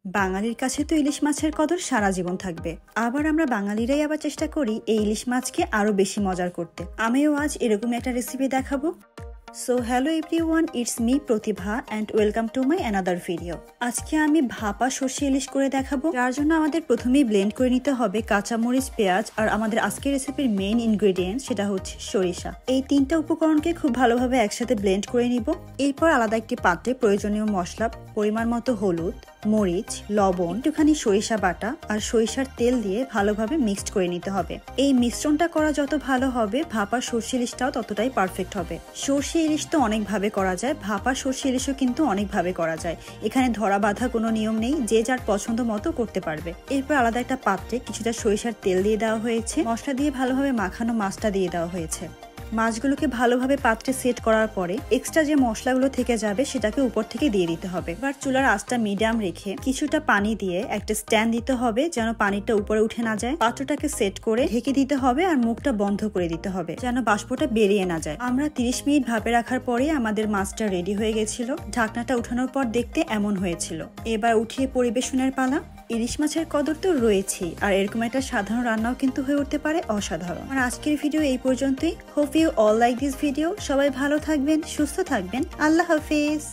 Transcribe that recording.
বাঙালির কাছে তো ইলিশ মাছের কদর সারা জীবন থাকবে। আবার আমরা বাঙালিরাই আবার চেষ্টা করি এই ইলিশ মাছকে আরো বেশি মজার করতে। আমিও আজ এরকম একটা রেসিপি দেখাবো। So hello everyone, it's me Pratibha and welcome to my another video. আজকে আমি ভাপা সর্ষে ইলিশ করে দেখাবো। যার জন্য আমাদের প্রথমেই ব্লেন্ড করে নিতে হবে কাঁচামরিচ, পেঁয়াজ আর আমাদের আজকের রেসিপির মেইন ইনগ্রেডিয়েন্ট সেটা হচ্ছে সরিষা। এই তিনটা উপকরণকে খুব ভালোভাবে একসাথে ব্লেন্ড করে নিব। এরপর আলাদা একটি পাত্রে প্রয়োজনীয় মশলা, পরিমাণ মতো হলুদ, মরিচ, লবণ, একটুখানি সরিষা বাটা আর সরিষার তেল দিয়ে ভালোভাবে মিক্সড করে নিতে হবে। এই মিশ্রণটা করা যত ভালো হবে, ভাপা সর্ষে ইলিশটাও ততটাই পারফেক্ট হবে। সর্ষে ইলিশ তো অনেকভাবে করা যায়, ভাপা সর্ষে ইলিশও কিন্তু অনেকভাবে করা যায়। এখানে ধরা বাঁধা কোনো নিয়ম নেই, যে যার পছন্দ মতো করতে পারবে। এরপর আলাদা একটা পাত্রে কিছুটা সরিষার তেল দিয়ে দেওয়া হয়েছে, মশলা দিয়ে ভালোভাবে মাখানো মাছটা দিয়ে দেওয়া হয়েছে। মাছগুলোকে ভালোভাবে পাত্রে সেট করার পরে এক্সট্রা যে মশলাগুলো থেকে যাবে সেটাকে উপর থেকে দিয়ে দিতে হবে। এবার চুলার আঁচটা মিডিয়াম রেখে কিছুটা পানি দিয়ে একটা স্ট্যান্ড দিতে হবে যেন পানিটা উপরে উঠে না যায়। পাত্রটাকে সেট করে ঢেকে দিতে হবে আর মুখটা বন্ধ করে দিতে হবে যেন বাষ্পটা বেরিয়ে না যায়। আমরা 30 মিনিট ভাপে রাখার পরে আমাদের মাছটা রেডি হয়ে গেছিল। ঢাকনাটা উঠানোর পর দেখতে এমন হয়েছিল। এবার উঠিয়ে পরিবেশনের পালা। ইলিশ মাছের কদর তো রয়েছেই, আর এরকম একটা সাধারণ রান্নাও কিন্তু হয়ে উঠতে পারে অসাধারণ। আর আজকের ভিডিও এই পর্যন্তই। Hope you all like this video. সবাই ভালো থাকবেন, সুস্থ থাকবেন। আল্লাহ হাফিজ।